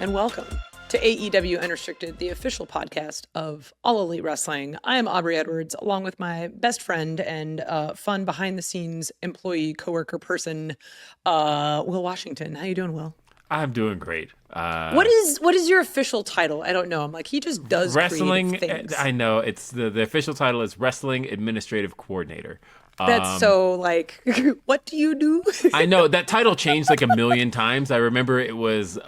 and welcome to AEW Unrestricted, the official podcast of All Elite Wrestling. I am Aubrey Edwards, along with my best friend and fun behind-the-scenes employee, coworker person, Will Washington. How you doing, Will? I'm doing great. What is your official title? I don't know. I'm like, he just does wrestling creative things. I know it's the official title is Wrestling Administrative Coordinator. That's so like, what do you do? I know that title changed like a million times. I remember it was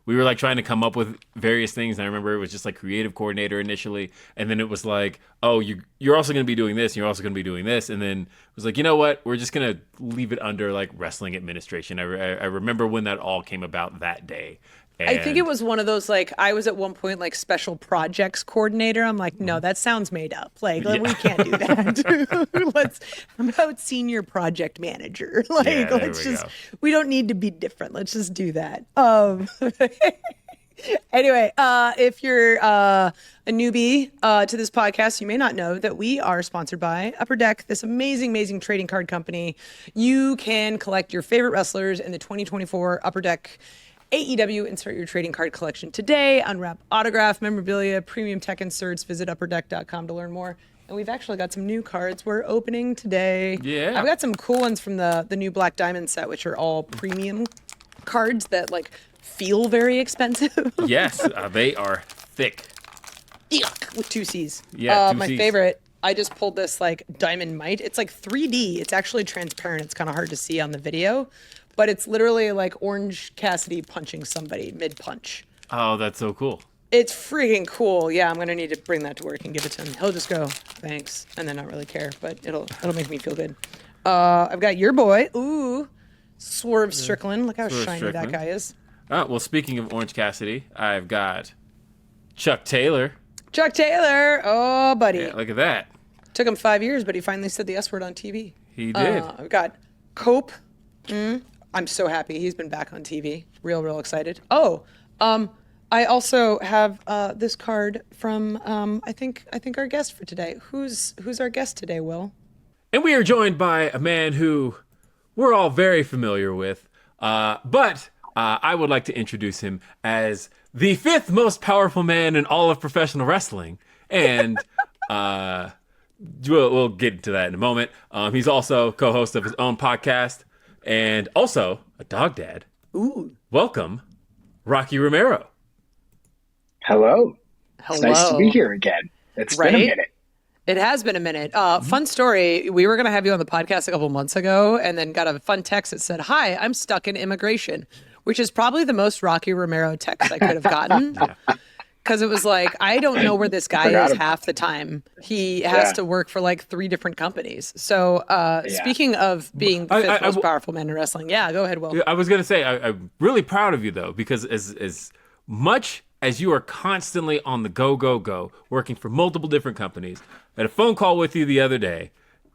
we were like trying to come up with various things, and I remember it was just like creative coordinator initially, and then it was like, oh, you're also going to be doing this, and you're also going to be doing this, and then it was like, you know what, we're just going to leave it under like wrestling administration. I remember when that all came about that day. I think it was one of those, like, I was at one point like special projects coordinator. I'm like, no, that sounds made up. Like, we can't do that. I'm about senior project manager. Like, we don't need to be different. Let's just do that. Anyway, if you're a newbie to this podcast, you may not know that we are sponsored by Upper Deck, this amazing trading card company. You can collect your favorite wrestlers in the 2024 Upper Deck AEW Insert Your Trading Card Collection today. Unwrap autograph, memorabilia, premium tech inserts. Visit upperdeck.com to learn more. And we've actually got some new cards we're opening today. Yeah. I've got some cool ones from the new Black Diamond set, which are all premium cards that like feel very expensive. Yes, they are thick. Yuck, with 2 C's. Yeah, my favorite. I just pulled this like Diamond Might. It's like 3D. It's actually transparent. It's kind of hard to see on the video. But it's literally like Orange Cassidy punching somebody mid-punch. Oh, that's so cool. It's freaking cool. Yeah, I'm going to need to bring that to work and give it to him. He'll just go, thanks, and then not really care, but it'll make me feel good. I've got your boy. Ooh, Swerve Strickland. Look how shiny that guy is. Well, speaking of Orange Cassidy, I've got Chuck Taylor. Chuck Taylor. Oh, buddy. Yeah, look at that. Took him 5 years, but he finally said the S word on TV. He did. I've got Cope. I'm so happy he's been back on TV. Real excited. Oh, I also have this card from I think our guest for today. Who's our guest today, Will? And we are joined by a man who we're all very familiar with, but I would like to introduce him as the 5th most powerful man in all of professional wrestling, and we'll get into that in a moment. He's also co-host of his own podcast. And also a dog dad. Ooh. Welcome, Rocky Romero. Hello. It's nice to be here again. It's been a minute. It has been a minute. Fun story. We were going to have you on the podcast a couple months ago and then got a fun text that said, "Hi, I'm stuck in immigration," which is probably the most Rocky Romero text I could have gotten. Because it was like, I don't know where this guy is half the time. He has to work for like 3 different companies. So speaking of being the 5th most powerful man in wrestling, go ahead, Will. I was going to say, I'm really proud of you, though, because as much as you are constantly on the go, working for multiple different companies, I had a phone call with you the other day,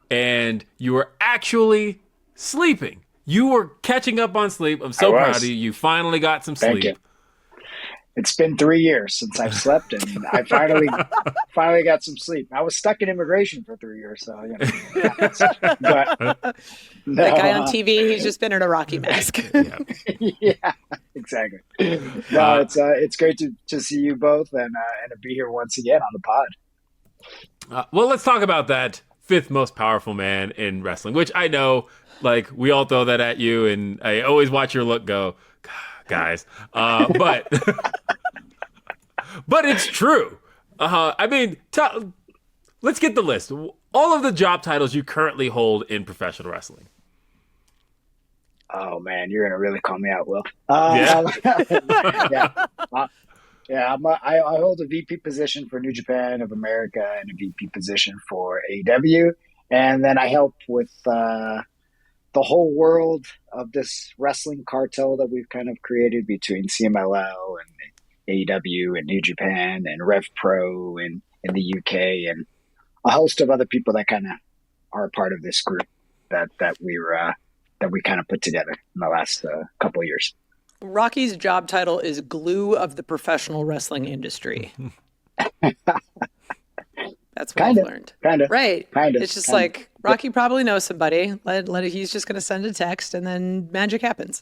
and you were actually sleeping. You were catching up on sleep. I'm so proud of you. You finally got some sleep. Thank you. It's been 3 years since I've slept, and I finally got some sleep. I was stuck in immigration for 3 years, so you know. But no, that guy on TV, he's just been in a Rocky mask. Yeah, exactly. No, it's great to see you both and to be here once again on the pod. Well, let's talk about that 5th most powerful man in wrestling, which I know, like, we all throw that at you, and I always watch your look go, guys, but it's true. I mean, let's get the list. All of the job titles you currently hold in professional wrestling. Oh man, you're gonna really call me out, Will. Yeah. I hold a VP position for New Japan of America and a VP position for AEW, and then I help with the whole world of this wrestling cartel that we've kind of created between CMLL and AEW and New Japan and Rev Pro and in the UK and a host of other people that kind of are a part of this group that we kind of put together in the last couple of years. Rocky's job title is glue of the professional wrestling industry. That's what I've learned. Right. It's just like Rocky probably knows somebody. He's just going to send a text and then magic happens.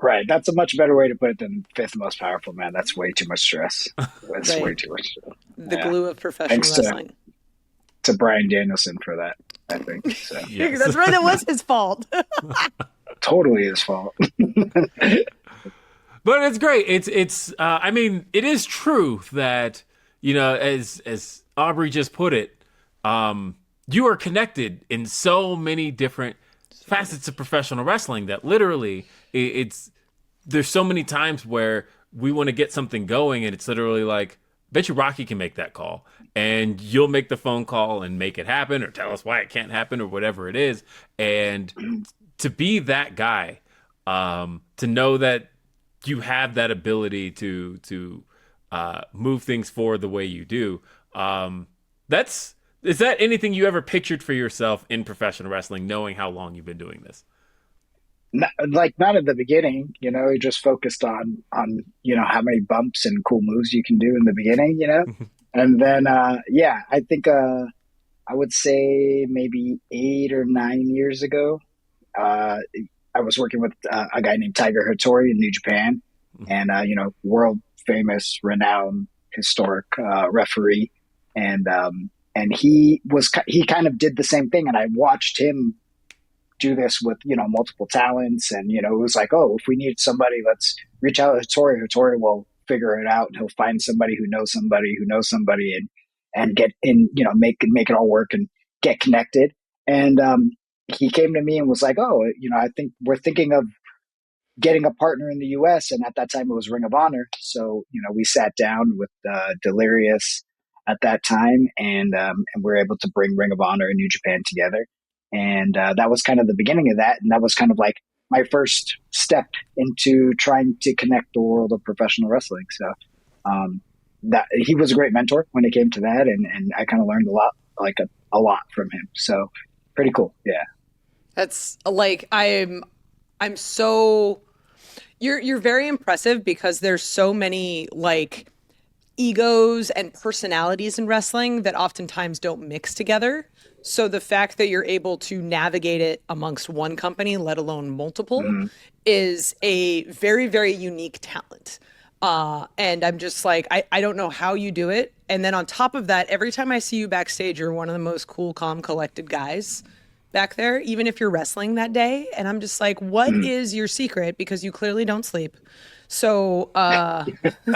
Right. That's a much better way to put it than fifth most powerful man. That's way too much stress. That's way Right. too much stress. The Yeah. glue of professional Thanks wrestling. to Brian Danielson for that, I think. So Yes. That's right. That was his fault. totally his fault. But it's great. It's. I mean, it is true that, as Aubrey just put it, you are connected in so many different facets of professional wrestling that literally it's. There's so many times where we want to get something going, and it's literally like, bet you Rocky can make that call, and you'll make the phone call and make it happen, or tell us why it can't happen, or whatever it is, and to be that guy, to know that you have that ability to move things forward the way you do. Is that anything you ever pictured for yourself in professional wrestling, knowing how long you've been doing this? Not at the beginning, you just focused on how many bumps and cool moves you can do in the beginning, and then I think I would say maybe 8 or 9 years ago, I was working with a guy named Tiger Hattori in New Japan, and world famous, renowned, historic referee, and he kind of did the same thing, and I watched him do this with multiple talents, and it was like, oh, if we need somebody, let's reach out to Hattori. Hattori will figure it out, and he'll find somebody who knows somebody who knows somebody, and get in, make it all work and get connected. And he came to me and was like, oh, I think we're thinking of getting a partner in the US. And at that time it was Ring of Honor. So, we sat down with Delirious at that time, and we were able to bring Ring of Honor and New Japan together. And that was kind of the beginning of that. And that was kind of like my first step into trying to connect the world of professional wrestling. So that he was a great mentor when it came to that. And I kind of learned a lot from him. So pretty cool. Yeah. That's like I'm so you're very impressive because there's so many like egos and personalities in wrestling that oftentimes don't mix together. So the fact that you're able to navigate it amongst one company, let alone multiple, is a very, very unique talent. And I'm just like, I don't know how you do it. And then on top of that, every time I see you backstage, you're one of the most cool, calm, collected guys back there, even if you're wrestling that day. And I'm just like, what is your secret? Because you clearly don't sleep. So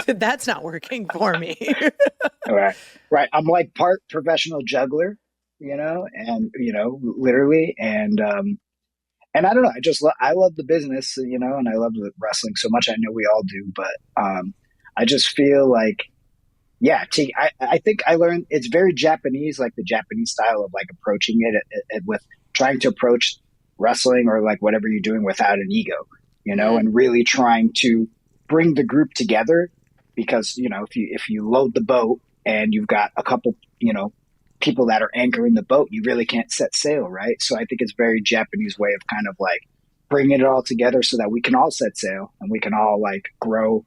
that's not working for me. Right. Right. I'm like part professional juggler, and, literally. And I don't know. I love the business, and I love the wrestling so much. I know we all do, but I just feel like, yeah, I think I learned it's very Japanese, like the Japanese style of like approaching it with trying to approach wrestling or like whatever you're doing without an ego, and really trying to bring the group together, because, if you load the boat and you've got a couple, people that are anchoring the boat, you really can't set sail, right? So I think it's very Japanese way of kind of like bringing it all together so that we can all set sail and we can all like grow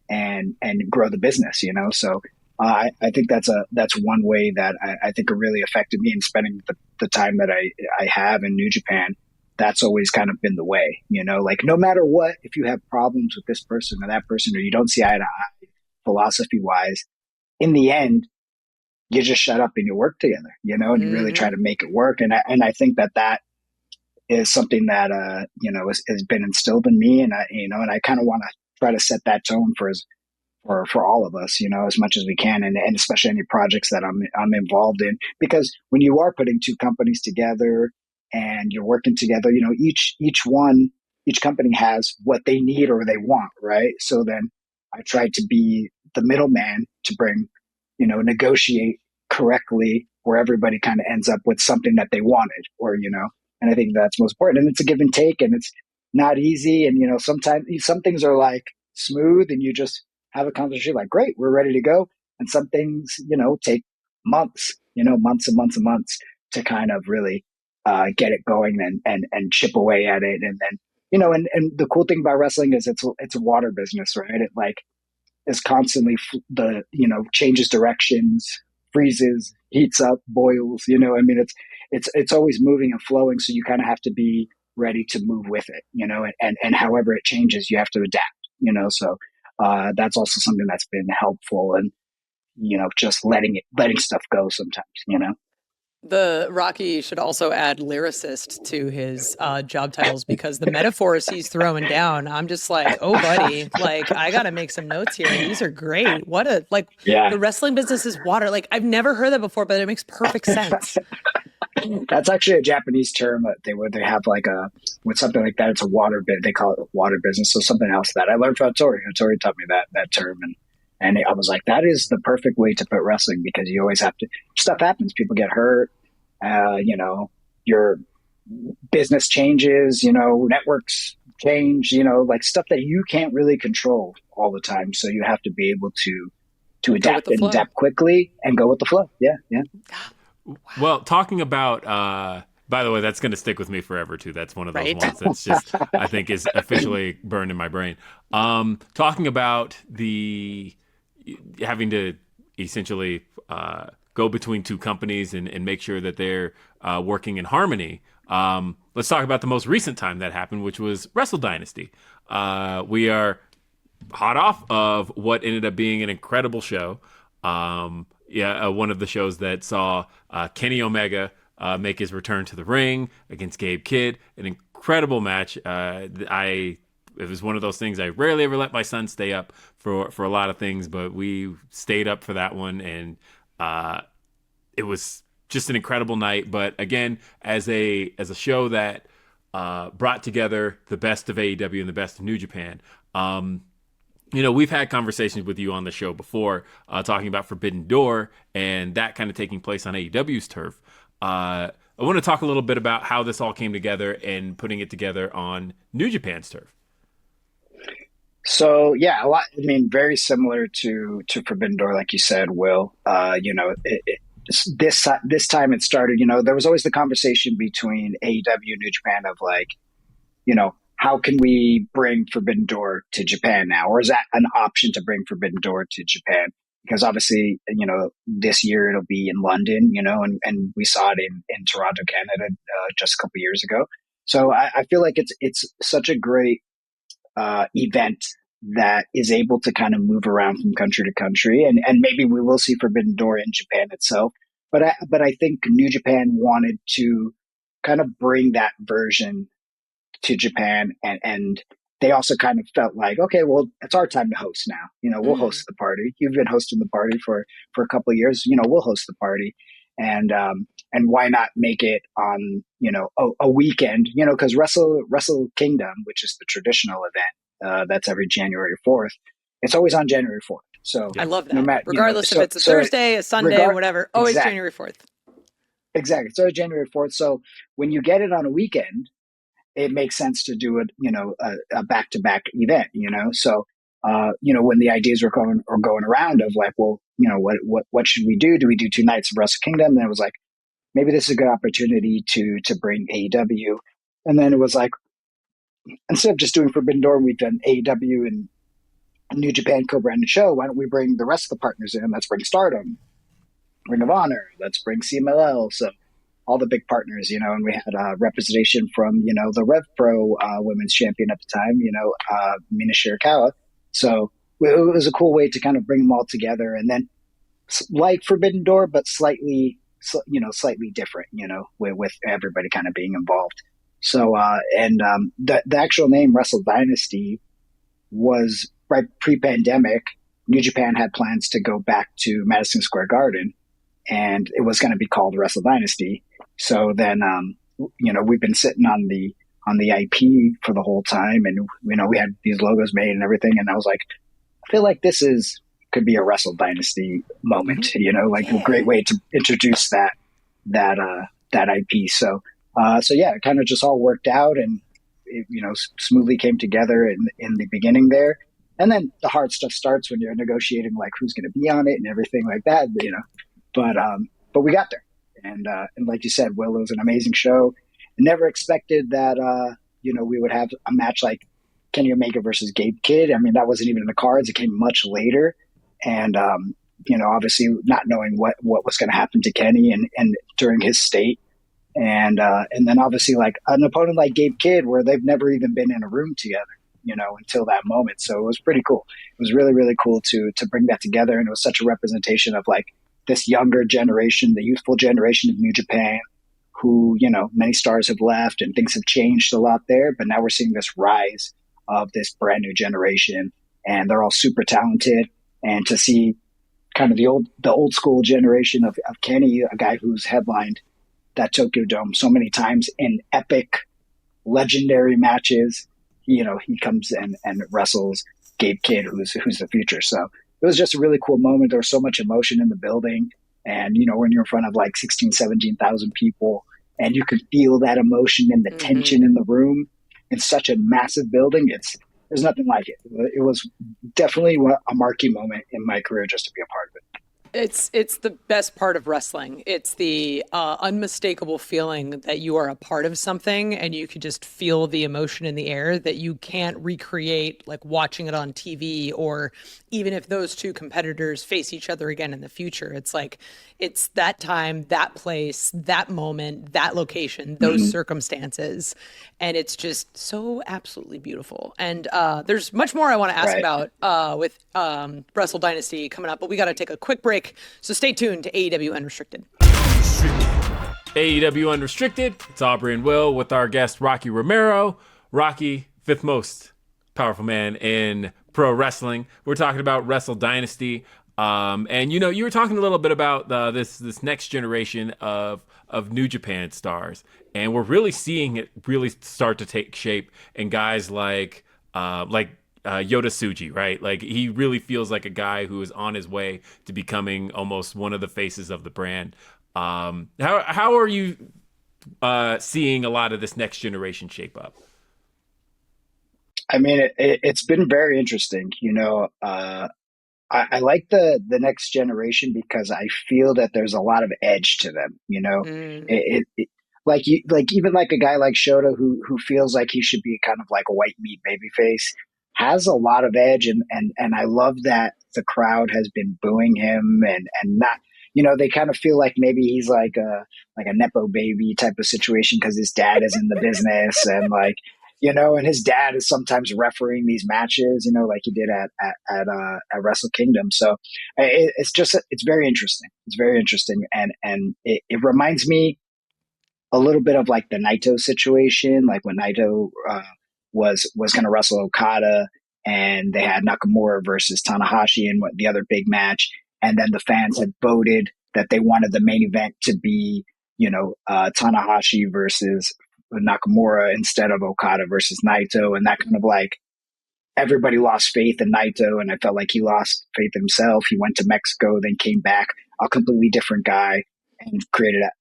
and grow the business, So I think that's one way that I think it really affected me, and spending the time that I have in New Japan. That's always kind of been the way, like no matter what, if you have problems with this person or that person, or you don't see eye to eye philosophy wise, in the end, you just shut up and you work together, and you really try to make it work. And I think that is something that, has been instilled in me. And I kind of want to try to set that tone for all of us, as much as we can. And especially any projects that I'm involved in, because when you are putting two companies together and you're working together, each company has what they need or they want. Right. So then I try to be the middleman to bring, negotiate correctly where everybody kind of ends up with something that they wanted, or, and I think that's most important. And it's a give and take, and it's not easy. And, sometimes some things are like smooth and you just have a conversation like, great, we're ready to go. And some things, take months, months and months and months to kind of really get it going and chip away at it. And then, and the cool thing about wrestling is it's a water business, right? It like is constantly changes directions, freezes, heats up, boils, I mean, it's always moving and flowing. So you kind of have to be ready to move with it, and however it changes, you have to adapt. So that's also something that's been helpful, and just letting stuff go sometimes. The Rocky should also add lyricist to his job titles, because the metaphors he's throwing down, I'm just like, oh, buddy, like I got to make some notes here. These are great. The wrestling business is water. Like I've never heard that before, but it makes perfect sense. That's actually a Japanese term that they have with something like that. It's a water bit. They call it water business. So something else that I learned from Tori. Tori taught me that term, and I was like, that is the perfect way to put wrestling, because you always have to, stuff happens. People get hurt. Your business changes, networks change, like stuff that you can't really control all the time. So you have to be able to adapt and adapt quickly and go with the flow. Yeah. Yeah. Well, talking about, by the way, that's going to stick with me forever too. That's one of those ones that's just, I think is officially burned in my brain. Talking about having to essentially go between two companies and make sure that they're working in harmony. Let's talk about the most recent time that happened, which was Wrestle Dynasty. We are hot off of what ended up being an incredible show. One of the shows that saw Kenny Omega make his return to the ring against Gabe Kidd. An incredible match. It was one of those things, I rarely ever let my son stay up for a lot of things, but we stayed up for that one, and it was just an incredible night. But again, as a show that brought together the best of AEW and the best of New Japan, we've had conversations with you on the show before, talking about Forbidden Door and that kind of taking place on AEW's turf. I want to talk a little bit about how this all came together and putting it together on New Japan's turf. So yeah, very similar to Forbidden Door, like you said, Will. This time it started. There was always the conversation between AEW and New Japan of how can we bring Forbidden Door to Japan now, or is that an option to bring Forbidden Door to Japan? Because obviously, this year it'll be in London, and we saw it in Toronto, Canada, just a couple of years ago. So I feel like it's such a great event that is able to kind of move around from country to country, and maybe we will see Forbidden Door in Japan itself. But I think New Japan wanted to kind of bring that version to Japan, and they also kind of felt like, okay, well, it's our time to host now. We'll host the party. You've been hosting the party for a couple of years. We'll host the party, and why not make it on a weekend? Because Wrestle Kingdom, which is the traditional event, that's every January 4th. It's always on January 4th. So I love that. Regardless if it's a Thursday, a Sunday, whatever, always January 4th. Exactly. So January 4th. So when you get it on a weekend, it makes sense to do it, a back-to-back event, So, when the ideas were going around of like, well, what should we do? Do we do 2 nights of Wrestle Kingdom? And it was like, maybe this is a good opportunity to bring AEW. And then it was like, instead of just doing Forbidden Door, we've done AEW and New Japan co-branded show. Why don't we bring the rest of the partners in? Let's bring Stardom, Ring of Honor. Let's bring CMLL. So all the big partners, and we had representation from, the Rev Pro women's champion at the time, Mina Shirakawa. So it was a cool way to kind of bring them all together. And then like Forbidden Door, but slightly different, with everybody kind of being involved. So, the actual name Wrestle Dynasty was right pre-pandemic. New Japan had plans to go back to Madison Square Garden, and it was going to be called Wrestle Dynasty. So then, we've been sitting on the IP for the whole time, and we had these logos made and everything. And I was like, I feel like this could be a Wrestle Dynasty moment, a great way to introduce that IP. So yeah, it kind of just all worked out, and it, smoothly came together in the beginning there. And then the hard stuff starts when you're negotiating, like who's going to be on it and everything like that, but we got there. And like you said, Will, it was an amazing show. Never expected that, we would have a match like Kenny Omega versus Gabe Kidd. I mean, that wasn't even in the cards. It came much later. And, obviously not knowing what was going to happen to Kenny and during his state, And then obviously like an opponent like Gabe Kidd, where they've never even been in a room together, until that moment. So it was pretty cool. It was really, really cool to bring that together. And it was such a representation of like this younger generation, the youthful generation of New Japan, who, many stars have left and things have changed a lot there. But now we're seeing this rise of this brand new generation, and they're all super talented. And to see kind of the old school generation of Kenny, a guy who's headlined that Tokyo Dome so many times in epic, legendary matches, he comes in and wrestles Gabe Kidd, who's the future. So it was just a really cool moment. There was so much emotion in the building. And, when you're in front of like 16, 17,000 people and you could feel that emotion and the tension in the room in such a massive building, there's nothing like it. It was definitely a marquee moment in my career just to be a part of it. It's the best part of wrestling. It's the unmistakable feeling that you are a part of something, and you could just feel the emotion in the air that you can't recreate, like watching it on TV, or even if those two competitors face each other again in the future. It's like, it's that time, that place, that moment, that location, those circumstances. And it's just so absolutely beautiful. And there's much more I want to ask about with Wrestle Dynasty coming up, but we got to take a quick break. So stay tuned to AEW Unrestricted. AEW Unrestricted. It's Aubrey and Will with our guest Rocky Romero. Rocky, fifth most powerful man in pro wrestling. We're talking about Wrestle Dynasty. And you were talking a little bit about this next generation of New Japan stars, and we're really seeing it really start to take shape in guys like Yota Tsuji, right? Like, he really feels like a guy who is on his way to becoming almost one of the faces of the brand. How are you seeing a lot of this next generation shape up? I mean, it's been very interesting. I like the next generation because I feel that there's a lot of edge to them. Even like a guy like Shota who feels like he should be kind of like a white meat babyface, has a lot of edge, and I love that the crowd has been booing him and not, they kind of feel like maybe he's like a nepo baby type of situation because his dad is in the business, and like, and his dad is sometimes refereeing these matches, like he did at Wrestle Kingdom. So it's very interesting. It's very interesting, and it reminds me a little bit of like the Naito situation, like when Naito was going to wrestle Okada, and they had Nakamura versus Tanahashi in the other big match, and then the fans had voted that they wanted the main event to be, Tanahashi versus Nakamura instead of Okada versus Naito, and that kind of like everybody lost faith in Naito, and I felt like he lost faith himself. He went to Mexico, then came back a completely different guy and created a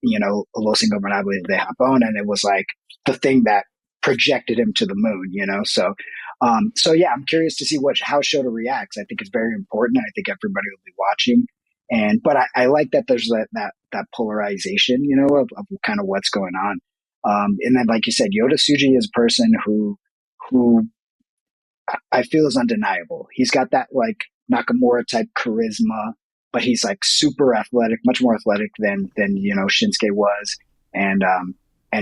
Los Ingobernables de Japón, and it was like the thing that projected him to the moon, So yeah, I'm curious to see how Shota reacts. I think it's very important. I think everybody will be watching, but I like that there's that polarization, of kind of what's going on. And then, like you said, Yota Tsuji is a person who I feel is undeniable. He's got that like Nakamura type charisma, but he's like super athletic, much more athletic than Shinsuke was, and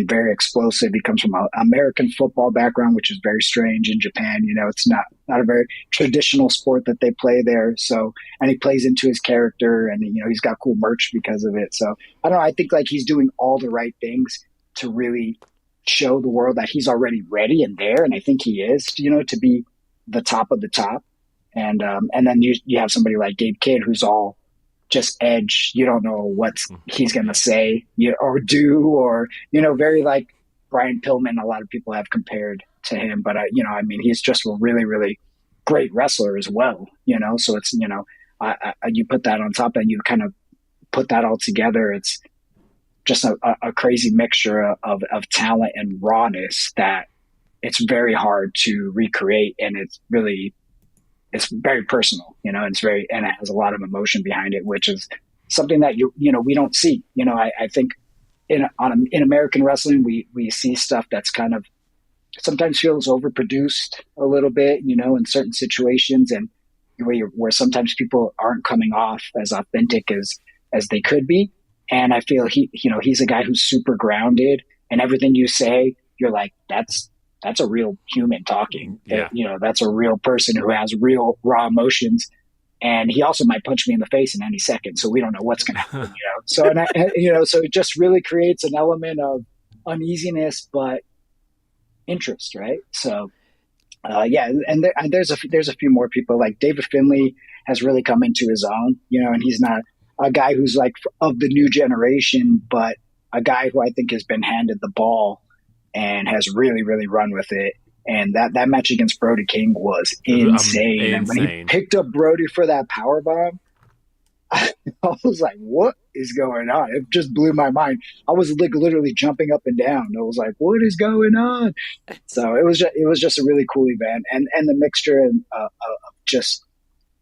very explosive. He comes from an American football background, which is very strange in Japan. It's not a very traditional sport that they play there. So, and he plays into his character, and he's got cool merch because of it. So I don't know. I think like he's doing all the right things to really show the world that he's already ready and there. And I think he is, to be the top of the top. And then you have somebody like Gabe Kidd, who's all just edge. You don't know what he's going to say or do, or, very like Brian Pillman. A lot of people have compared to him, but he's just a really, really great wrestler as well, so it's, you put that on top and you kind of put that all together. It's just a crazy mixture of talent and rawness that it's very hard to recreate. And it's very personal, and it has a lot of emotion behind it, which is something that we don't see. I think in American wrestling, we see stuff that's kind of sometimes feels overproduced a little bit, in certain situations, and where sometimes people aren't coming off as authentic as they could be. And I feel he's a guy who's super grounded, and everything you say, you're like, that's a real human talking. Yeah. That's a real person who has real raw emotions. And he also might punch me in the face in any second, so we don't know what's going to happen. So so it just really creates an element of uneasiness, but interest, right? So and there's a few more people, like David Finlay has really come into his own, and he's not a guy who's like of the new generation, but a guy who I think has been handed the ball and has really, really run with it. And that match against Brody King was insane. And when he picked up Brody for that power bomb, I was like, what is going on? It just blew my mind. I was like literally jumping up and down. I was like, what is going on? So it was just a really cool event. And the mixture of just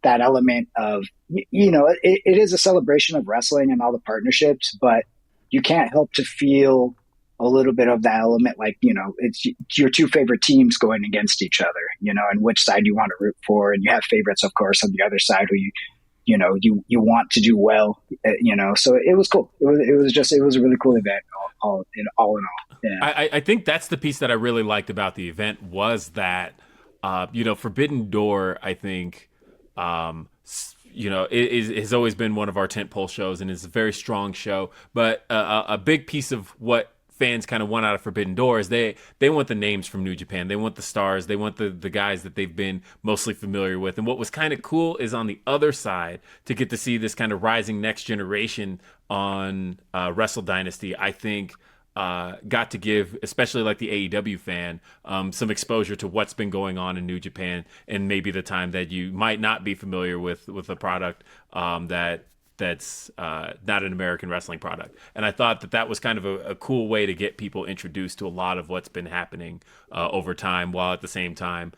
that element of, it is a celebration of wrestling and all the partnerships, but you can't help to feel a little bit of that element, like, it's your two favorite teams going against each other, and which side you want to root for. And you have favorites, of course, on the other side who you want to do well, so it was cool. It was a really cool event all in all. Yeah. I think that's the piece that I really liked about the event was that, Forbidden Door, I think, it has always been one of our tentpole shows and is a very strong show. But a big piece of what fans kind of want out of Forbidden Door is they want the names from New Japan. They want the stars. They want the guys that they've been mostly familiar with. And what was kind of cool is on the other side to get to see this kind of rising next generation on Wrestle Dynasty, I think got to give, especially like the AEW fan, some exposure to what's been going on in New Japan and maybe the time that you might not be familiar with a product that's not an American wrestling product. And I thought that was kind of a cool way to get people introduced to a lot of what's been happening over time, while at the same time,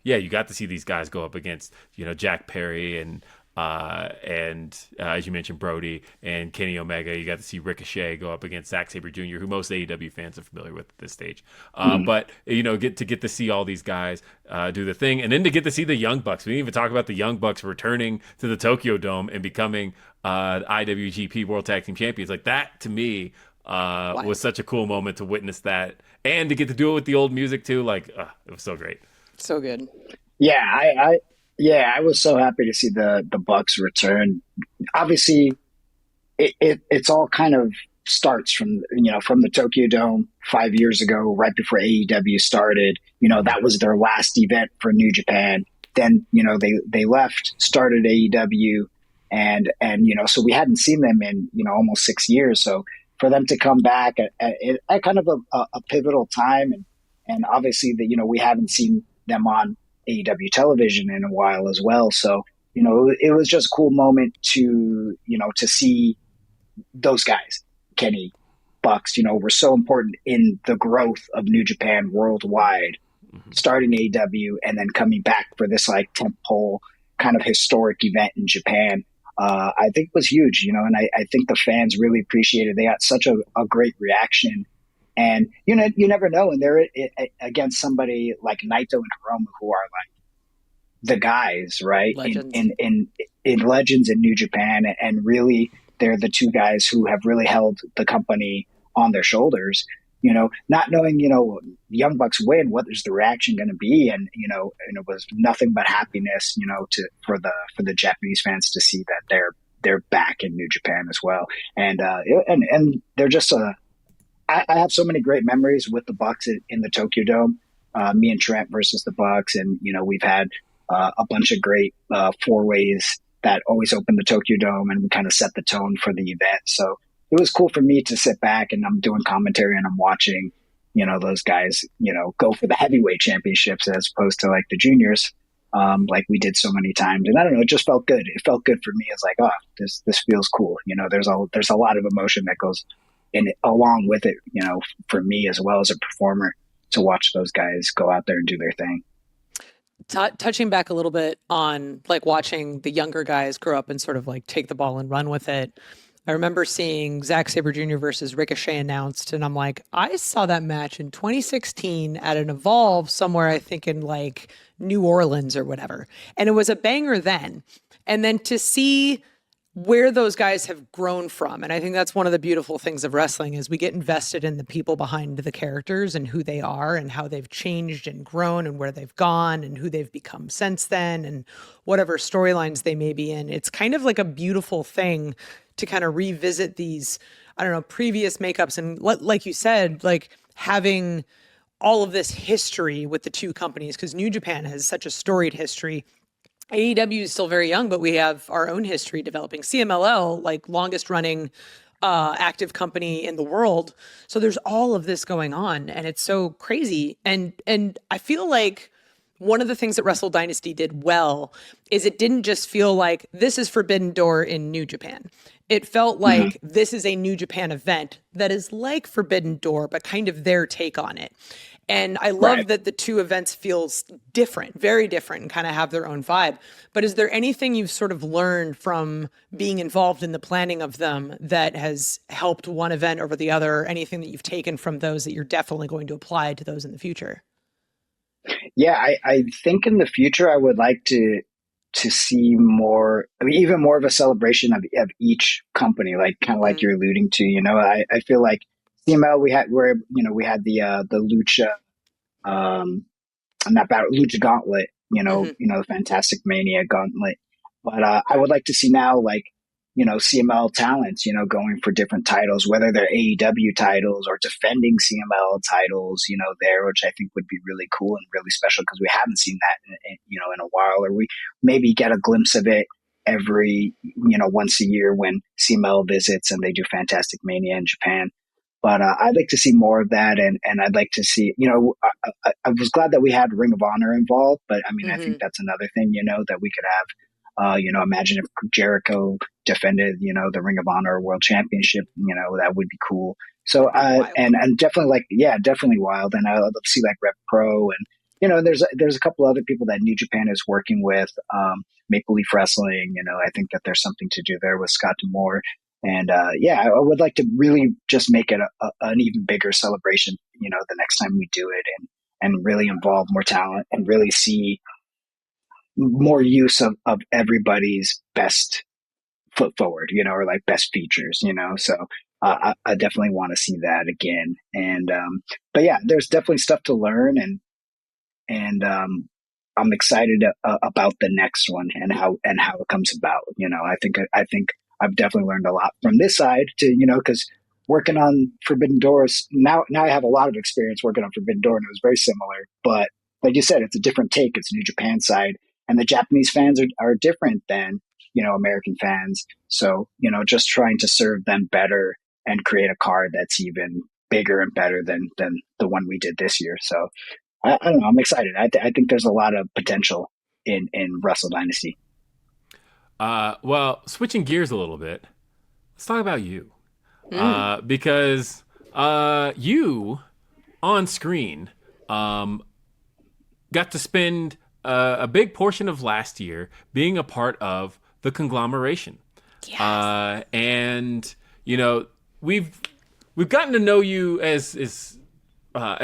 you got to see these guys go up against, Jack Perry and as you mentioned, Brody and Kenny Omega. You got to see Ricochet go up against Zack Sabre Jr., who most AEW fans are familiar with at this stage. But get to see all these guys do the thing, and then to get to see the Young Bucks. We didn't even talk about the Young Bucks returning to the Tokyo Dome and becoming IWGP World Tag Team Champions. Like that to me was such a cool moment to witness that, and to get to do it with the old music too. Like it was so great, so good. Yeah, I was so happy to see the Bucks return. Obviously, it's all kind of starts from the Tokyo Dome 5 years ago, right before AEW started. That was their last event for New Japan. Then they left, started AEW, and so we hadn't seen them in almost 6 years. So for them to come back at kind of a pivotal time, and obviously that we haven't seen them on AEW television in a while as well. So, it was just a cool moment to see those guys, Kenny, Bucks, were so important in the growth of New Japan worldwide, starting AEW and then coming back for this like tentpole kind of historic event in Japan. I think was huge, and I think the fans really appreciated it. They got such a great reaction. And you never know, and they're against somebody like Naito and Hiromu, who are like the guys, right? Legends. In Legends in New Japan, and really they're the two guys who have really held the company on their shoulders. Not knowing Young Bucks win, what is the reaction going to be? And and it was nothing but happiness, for the Japanese fans to see that they're back in New Japan as well, and they're just I have so many great memories with the Bucks in the Tokyo Dome. Me and Trent versus the Bucks, and we've had a bunch of great four ways that always open the Tokyo Dome, and we kind of set the tone for the event. So it was cool for me to sit back and I'm doing commentary and I'm watching, those guys, go for the heavyweight championships as opposed to like the juniors, like we did so many times. And I don't know, it just felt good. It felt good for me. It's like, this feels cool. There's a lot of emotion that goes in along with it, for me as well as a performer, to watch those guys go out there and do their thing. Touching back a little bit on like watching the younger guys grow up and sort of like take the ball and run with it. I remember seeing Zack Sabre Jr. versus Ricochet announced, and I'm like, I saw that match in 2016 at an Evolve somewhere, I think in like New Orleans or whatever. And it was a banger then. And then to see where those guys have grown from. And I think that's one of the beautiful things of wrestling is we get invested in the people behind the characters and who they are and how they've changed and grown and where they've gone and who they've become since then and whatever storylines they may be in. It's kind of like a beautiful thing to kind of revisit these, I don't know, previous makeups. And like you said, like having all of this history with the two companies, because New Japan has such a storied history. AEW is still very young, but we have our own history developing. CMLL, like longest running active company in the world. So there's all of this going on, and it's so crazy. And I feel like one of the things that Wrestle Dynasty did well is it didn't just feel like this is Forbidden Door in New Japan. It felt like this is a New Japan event that is like Forbidden Door, but kind of their take on it. And I love that the two events feels different, very different, and kind of have their own vibe. But is there anything you've sort of learned from being involved in the planning of them that has helped one event over the other? Anything that you've taken from those that you're definitely going to apply to those in the future? Yeah, I think in the future I would like to see more, I mean, even more of a celebration of each company, like kind of like you're alluding to. I feel like CML we had the Lucha not battle Lucha Gauntlet, the Fantastic Mania Gauntlet. But I would like to see now, like, CML talents, going for different titles, whether they're AEW titles or defending CML titles, there, which I think would be really cool and really special because we haven't seen that, in a while, or we maybe get a glimpse of it every, once a year when CML visits and they do Fantastic Mania in Japan. But I'd like to see more of that, and I'd like to see, I was glad that we had Ring of Honor involved, but I mean, I think that's another thing, that we could have. Imagine if Jericho defended, the Ring of Honor World Championship, that would be cool. So, and definitely definitely wild. And I would love to see like Rev Pro, and, there's a couple other people that New Japan is working with, Maple Leaf Wrestling, I think that there's something to do there with Scott D'Amore. And, I would like to really just make it an even bigger celebration, the next time we do it, and really involve more talent and really see more use of everybody's best foot forward, or like best features, so I definitely want to see that again. And but yeah, there's definitely stuff to learn, and I'm excited about the next one and how it comes about. I think I've definitely learned a lot from this side to, because working on Forbidden Doors now I have a lot of experience working on Forbidden Door, and it was very similar, but like you said, it's a different take. It's New Japan side. And the Japanese fans are different than, American fans. So, just trying to serve them better and create a card that's even bigger and better than the one we did this year. So I don't know. I'm excited. I think there's a lot of potential in Wrestle Dynasty. Well, switching gears a little bit, let's talk about you. Because you on screen got to spend a big portion of last year being a part of the Conglomeration. Yes. And we've gotten to know you as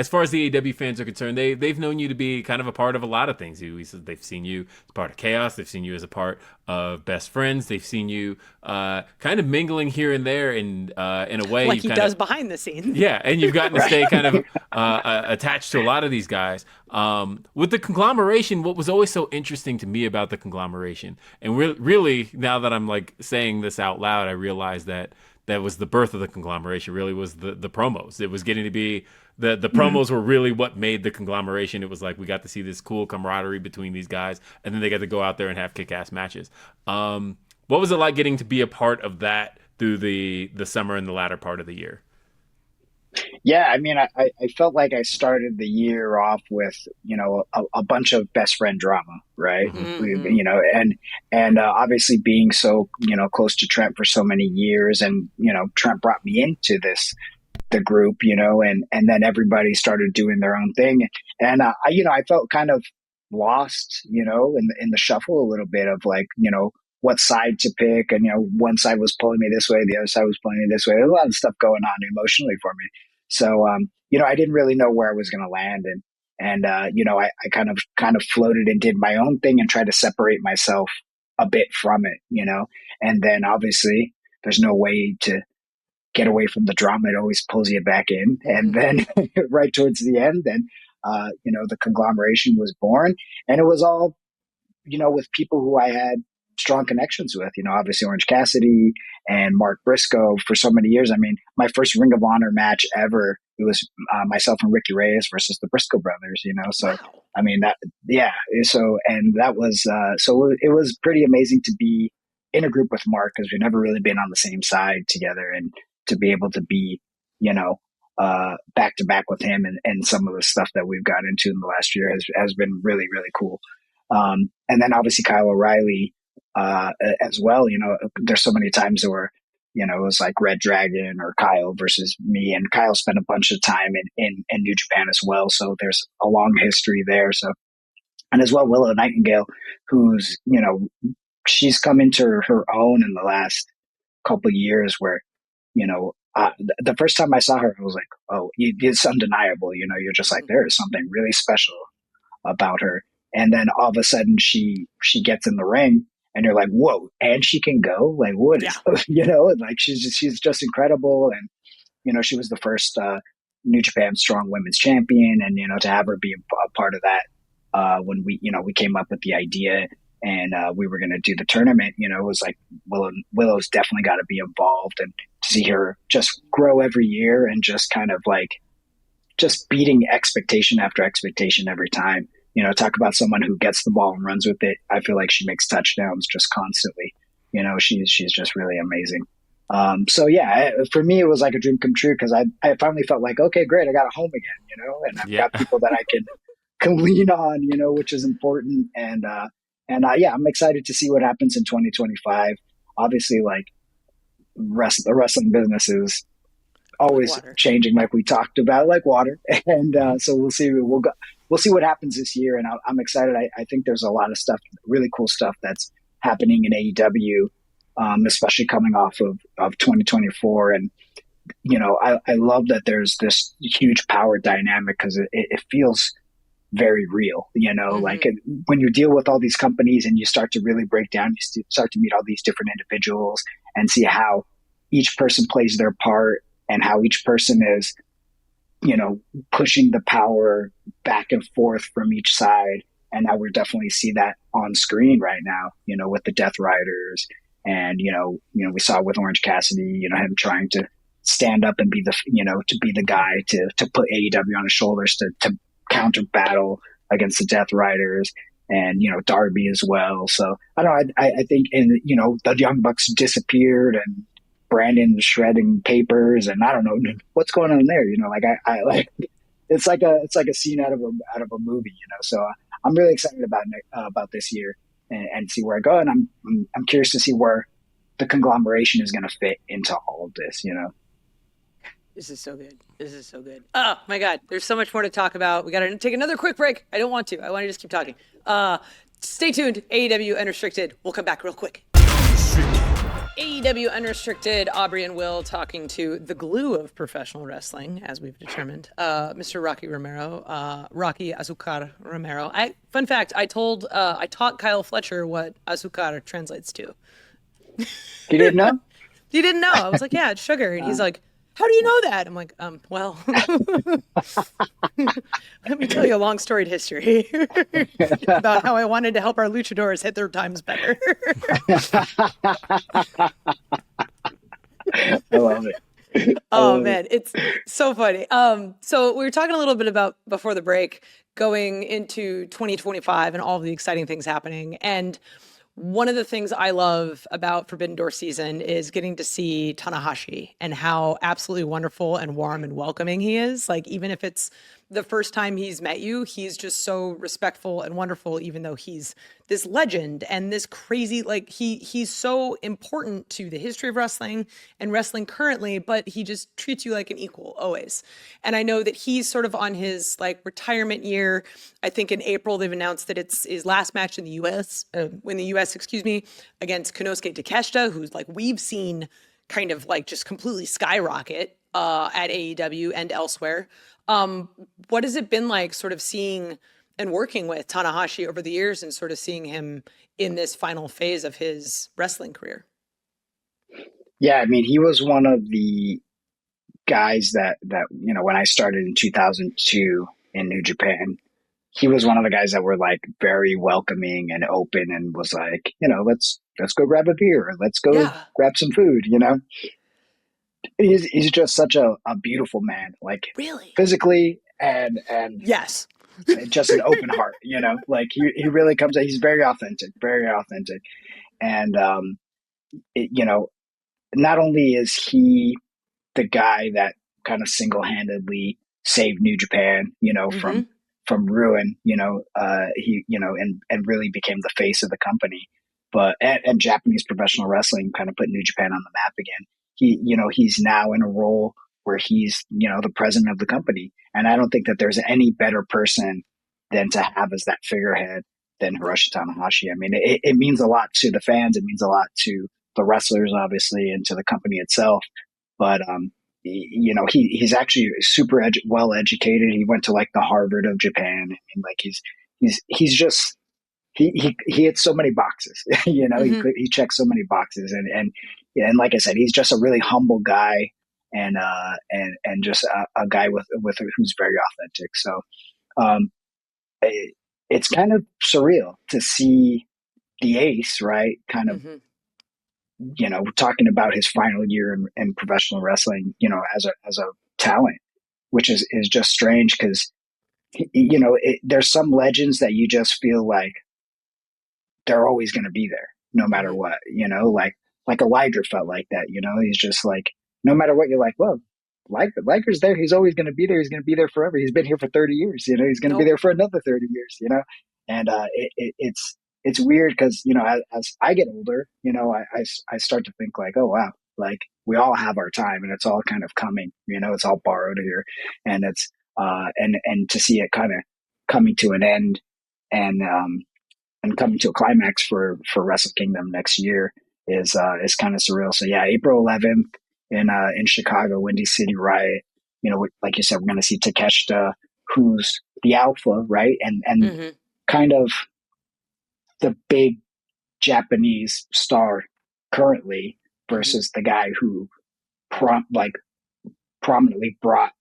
far as the AEW fans are concerned. They've known you to be kind of a part of a lot of things. They've seen you as part of Chaos. They've seen you as a part of Best Friends. They've seen you kind of mingling here and there in a way like he does behind the scenes. Yeah, and you've gotten to stay kind of attached to a lot of these guys. With the Conglomeration, what was always so interesting to me about the Conglomeration, and really now that I'm like saying this out loud, I realize that was the birth of the Conglomeration. Really was the promos. It was getting to be the promos were really what made the Conglomeration. It was like we got to see this cool camaraderie between these guys, and then they got to go out there and have kick-ass matches. What was it like getting to be a part of that through the summer and the latter part of the year? Yeah, I mean, I felt like I started the year off with, a bunch of best friend drama, right? And obviously being so, close to Trent for so many years, and, Trent brought me into the group, and then everybody started doing their own thing. And, I felt kind of lost, in the shuffle a little bit of like, what side to pick. And, one side was pulling me this way, the other side was pulling me this way. There's a lot of stuff going on emotionally for me. So, I didn't really know where I was going to land. And I kind of floated and did my own thing and tried to separate myself a bit from it, and then obviously there's no way to get away from the drama. It always pulls you back in. And then right towards the end, then, the conglomeration was born, and it was all, with people who I had strong connections with, obviously Orange Cassidy and Mark Briscoe for so many years. I mean, my first Ring of Honor match ever, it was myself and Ricky Reyes versus the Briscoe brothers, so, wow. I mean, and that was, so it was pretty amazing to be in a group with Mark, because we've never really been on the same side together, and to be able to be, back to back with him, and some of the stuff that we've got into in the last year has been really, really cool. And then obviously Kyle O'Reilly, as well, there's so many times where, it was like Red Dragon or Kyle versus me, and Kyle spent a bunch of time in New Japan as well. So there's a long history there. So, and as well, Willow Nightingale, who's, she's come into her own in the last couple of years, where, the first time I saw her, I was like, oh, it's undeniable. You're just like, there is something really special about her. And then all of a sudden she gets in the ring, and you're like, whoa, and she can go? Like, what is, like she's just incredible. And, she was the first New Japan Strong Women's Champion. And, to have her be a part of that, when we came up with the idea, and we were going to do the tournament, it was like, Willow's definitely got to be involved. And to see her just grow every year, and just kind of like just beating expectation after expectation every time. Talk about someone who gets the ball and runs with it. I feel like she makes touchdowns just constantly. She's just really amazing. So yeah, for me, it was like a dream come true, because I finally felt like, okay, great, I got a home again, and I've got people that I can lean on, which is important. And yeah, I'm excited to see what happens in 2025. Obviously, like the wrestling business is always like changing, like we talked about, like water. And so we'll see. We'll see what happens this year, and I'm excited. I think there's a lot of stuff, really cool stuff that's happening in AEW, especially coming off of 2024. And I love that there's this huge power dynamic, because it feels very real. Like when you deal with all these companies and you start to really break down, you start to meet all these different individuals and see how each person plays their part, and how each person is, pushing the power back and forth from each side. And now we definitely see that on screen right now, with the Death Riders, and, we saw with Orange Cassidy, him trying to stand up and be the guy to put AEW on his shoulders to counter battle against the Death Riders, and, Darby as well. So I don't know. I think, the Young Bucks disappeared, and Brandon shredding papers, and I don't know what's going on there. Like I like, it's like a scene out of a movie. So I'm really excited about this year, and see where I go. And I'm curious to see where the conglomeration is going to fit into all of this. This is so good. This is so good. Oh my God, there's so much more to talk about. We got to take another quick break. I don't want to. I want to just keep talking. Stay tuned. AEW Unrestricted. We'll come back real quick. AEW Unrestricted, Aubrey and Will talking to the glue of professional wrestling, as we've determined, Mr. Rocky Romero, Rocky Azucar Romero. Fun fact, I taught Kyle Fletcher what Azucar translates to. You didn't know? You didn't know? I was like, yeah, it's sugar. And he's like, how do you know that? I'm like, well, let me tell you a long storied history about how I wanted to help our luchadors hit their times better. I love it. Oh man, it's so funny. So we were talking a little bit about before the break, going into 2025 and all of the exciting things happening. And one of the things I love about Forbidden Door season is getting to see Tanahashi and how absolutely wonderful and warm and welcoming he is. Like, even if it's the first time he's met you, he's just so respectful and wonderful, even though he's this legend and this crazy, like he's so important to the history of wrestling and wrestling currently, but he just treats you like an equal always. And I know that he's sort of on his like retirement year. I think in April, they've announced that it's his last match in the US, against Konosuke Takeshita, who's like, we've seen kind of like just completely skyrocket at AEW and elsewhere. What has it been like sort of seeing and working with Tanahashi over the years and sort of seeing him in this final phase of his wrestling career. Yeah, I mean, he was one of the guys that when I started in 2002 in New Japan, he was one of the guys that were like very welcoming and open and was like, let's go grab a beer, or let's go grab some food. He's just such a beautiful man, like really physically and yes, just an open heart. Like he really comes out. He's very authentic, and not only is he the guy that kind of single-handedly saved New Japan, from ruin, and really became the face of the company, but and Japanese professional wrestling kind of put New Japan on the map again. He's now in a role where he's, the president of the company. And I don't think that there's any better person than to have as that figurehead than Hiroshi Tanahashi. I mean, it means a lot to the fans. It means a lot to the wrestlers, obviously, and to the company itself. But, he's actually super well educated. He went to like the Harvard of Japan, and like he's just he hits so many boxes. He checks so many boxes, and like I said, he's just a really humble guy, and just a guy with who's very authentic. So it's kind of surreal to see the ace, right? Kind of talking about his final year in professional wrestling, as a talent, which is just strange because, there's some legends that you just feel like they're always going to be there no matter what, like Elijah felt like that, he's just like, no matter what, you're like, well, Liger's there. He's always going to be there. He's going to be there forever. He's been here for 30 years, he's going to be there for another 30 years, and it's weird because, as I get older, I start to think like, oh, wow, like we all have our time and it's all kind of coming, it's all borrowed here. And it's, and to see it kind of coming to an end and coming to a climax for Wrestle Kingdom next year is kind of surreal. So yeah, April 11th in Chicago, Windy City Riot, like you said, we're going to see Takeshita, who's the alpha, right? And kind of the big Japanese star currently versus the guy who prominently brought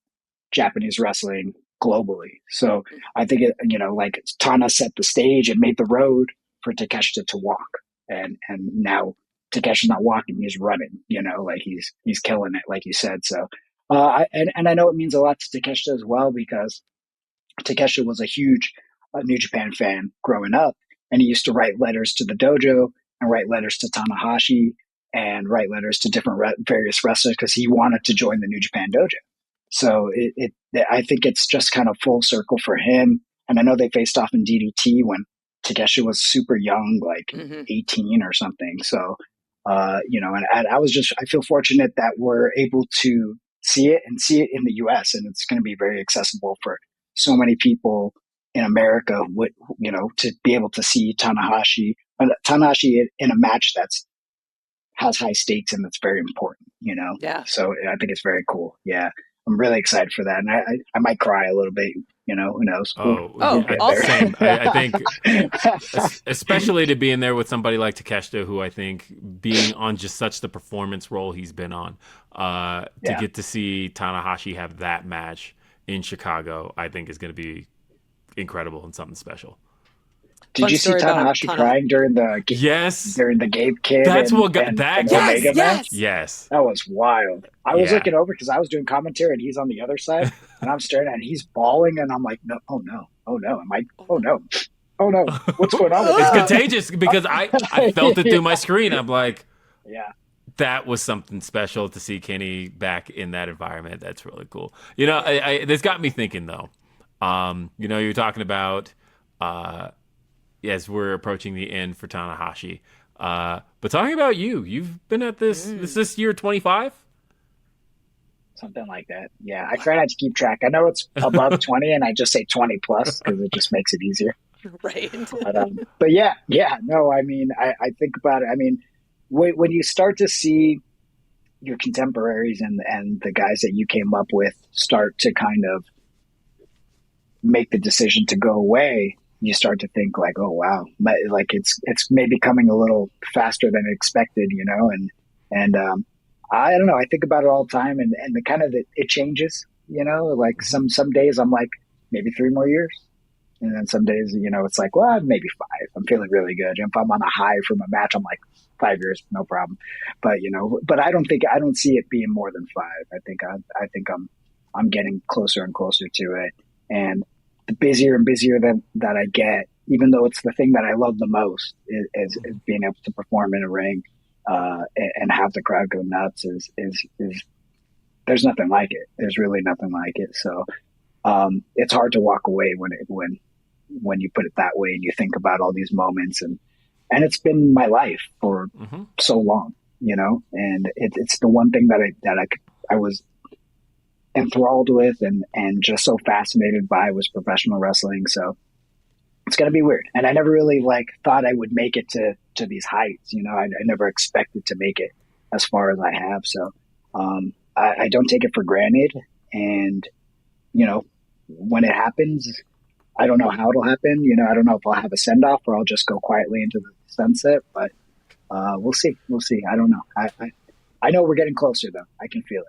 Japanese wrestling globally. So I think like Tana set the stage and made the road for Takeshita to walk, and now Takeshi's not walking, he's running, like he's killing it, like you said. So and I know it means a lot to Takeshita as well, because Takeshi was a huge New Japan fan growing up, and he used to write letters to the dojo and write letters to Tanahashi and write letters to different various wrestlers because he wanted to join the New Japan dojo. So I think it's just kind of full circle for him. And I know they faced off in DDT when Takeshi was super young, like 18 or something. So, and I feel fortunate that we're able to see it in the US, and it's going to be very accessible for so many people in America, to be able to see Tanahashi in a match has high stakes and that's very important, Yeah. So I think it's very cool. Yeah. I'm really excited for that. And I might cry a little bit, who knows? Same. I think, especially to be in there with somebody like Takeshita, who I think being on just such the performance role he's been on, to get to see Tanahashi have that match in Chicago, I think is going to be incredible and something special. Did you see Tanahashi crying during the Gabe Kid? That's what got that. Omega match? Yes, that was wild. I was looking over because I was doing commentary and he's on the other side, and I'm staring at him and he's bawling, and I'm like, no, oh no, what's going on? It's contagious because I felt it through my screen. I'm like, yeah. That was something special to see Kenny back in that environment. That's really cool. This got me thinking though. You're talking about. As we're approaching the end for Tanahashi. But talking about you've been at this, is this year 25? Something like that. Yeah, I try not to keep track. I know it's above 20, and I just say 20 plus because it just makes it easier. Right. But yeah, no, I mean, I think about it. I mean, when you start to see your contemporaries and the guys that you came up with start to kind of make the decision to go away, you start to think like, oh wow, like it's maybe coming a little faster than expected, and I don't know. I think about it all the time, and the kind of it changes, Like some days I'm like maybe 3 more years, and then some days it's like, well, maybe 5. I'm feeling really good. And if I'm on a high from a match, I'm like 5 years, no problem. But but I don't see it being more than 5. I think I'm getting closer and closer to it, and the busier and busier that I get, even though it's the thing that I love the most, is being able to perform in a ring and have the crowd go nuts. Is there's nothing like it. There's really nothing like it. So it's hard to walk away when you put it that way and you think about all these moments, and it's been my life for so long, and it's the one thing that I was enthralled with and just so fascinated by was professional wrestling. So it's going to be weird. And I never really thought I would make it to these heights. I never expected to make it as far as I have. So I don't take it for granted. And, when it happens, I don't know how it'll happen. I don't know if I'll have a send off or I'll just go quietly into the sunset, but we'll see. We'll see. I don't know. I know we're getting closer though. I can feel it.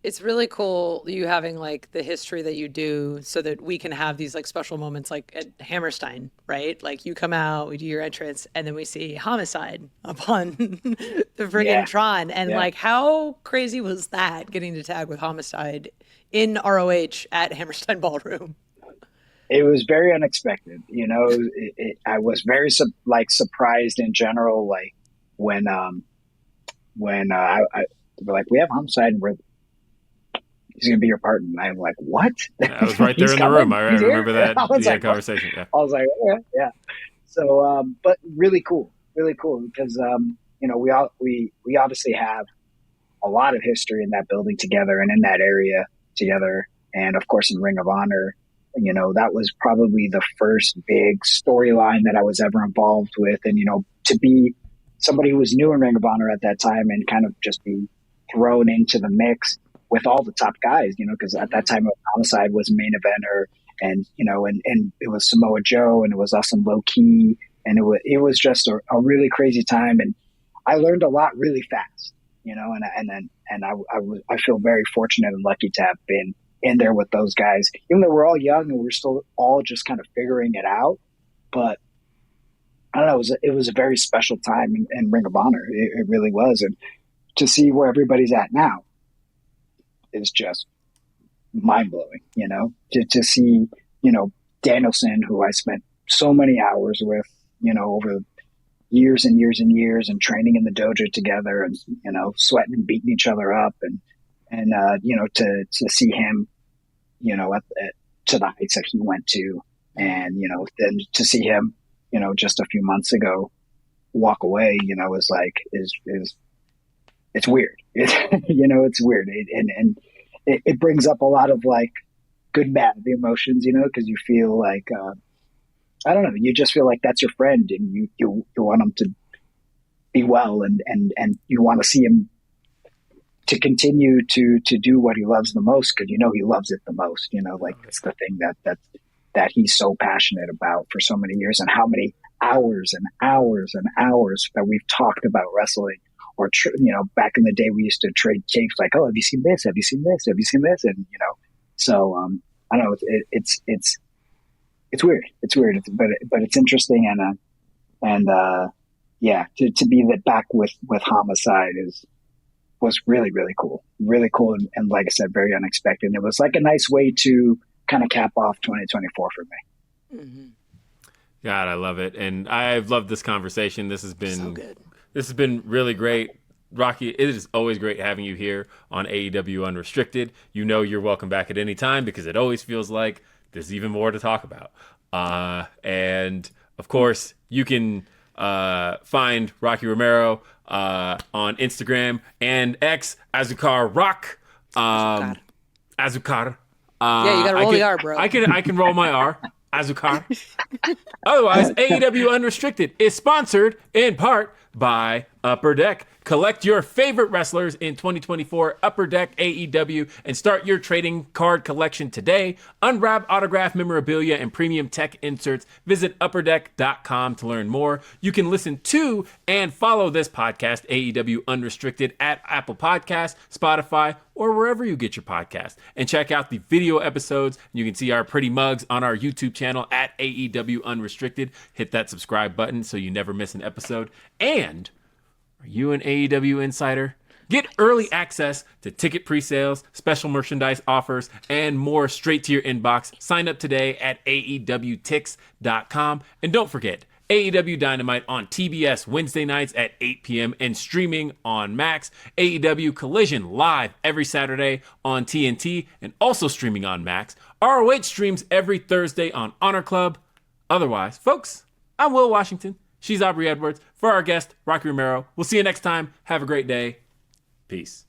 It's really cool you having the history that you do so that we can have these special moments like at Hammerstein, right? Like you come out, we do your entrance, and then we see Homicide upon the friggin' Tron. And how crazy was that, getting to tag with Homicide in ROH at Hammerstein Ballroom? It was very unexpected. I was very surprised in general, when I were like, we have Homicide and he's going to be your partner. And I'm like, what? I was right there in the room. I remember that conversation. Yeah. I was like, yeah. So, but really cool because, we obviously have a lot of history in that building together and in that area together. And of course, in Ring of Honor, that was probably the first big storyline that I was ever involved with. And, to be somebody who was new in Ring of Honor at that time and kind of just be thrown into the mix with all the top guys, because at that time Homicide was main eventer, and and it was Samoa Joe, and it was us and Low Key, and it was just a really crazy time, and I learned a lot really fast, and I feel very fortunate and lucky to have been in there with those guys, even though we're all young and we're still all just kind of figuring it out. But I don't know, it was a very special time in Ring of Honor. It really was, and to see where everybody's at now is just mind blowing, to see, Danielson, who I spent so many hours with, over years and years and years, and training in the dojo together, and, sweating and beating each other up, and to see him, to the heights that he went to, and, then to see him, just a few months ago walk away, it's weird. It's weird. It brings up a lot of good, bad emotions, because you feel like, I don't know, you just feel like that's your friend, and you want him to be well, and you want to see him to continue to do what he loves the most, because he loves it the most. It's the thing that he's so passionate about for so many years, and how many hours and hours and hours that we've talked about wrestling. Or, back in the day, we used to trade tapes like, oh, have you seen this? Have you seen this? Have you seen this? And, so I don't know. It's weird. It's weird, but it's interesting. And to be back with Homicide was really, really cool. Really cool. And like I said, very unexpected. It was like a nice way to kind of cap off 2024 for me. Mm-hmm. God, I love it. And I've loved this conversation. This has been so good. This has been really great. Rocky, it is always great having you here on AEW Unrestricted. You're welcome back at any time, because it always feels like there's even more to talk about. And, of course, you can find Rocky Romero on Instagram and X, Azukar Rock. Azukar. Yeah, you got to roll the R, bro. I can roll my R. Azukar. Otherwise, AEW Unrestricted is sponsored in part by Upper Deck, Collect your favorite wrestlers in 2024 Upper Deck AEW and start your trading card collection today. Unwrap autograph memorabilia and premium tech inserts. Visit upperdeck.com to learn more. You can listen to and follow this podcast, AEW Unrestricted, at Apple Podcasts, Spotify, or wherever you get your podcast. And check out the video episodes. You can see our pretty mugs on our YouTube channel at AEW Unrestricted. Hit that subscribe button so you never miss an episode. And are you an AEW insider? Get early access to ticket pre-sales, special merchandise offers, and more straight to your inbox. Sign up today at AEWTix.com. And don't forget, AEW Dynamite on TBS Wednesday nights at 8 p.m. and streaming on Max. AEW Collision live every Saturday on TNT and also streaming on Max. ROH streams every Thursday on Honor Club. Otherwise, folks, I'm Will Washington. She's Aubrey Edwards. For our guest, Rocky Romero. We'll see you next time. Have a great day. Peace.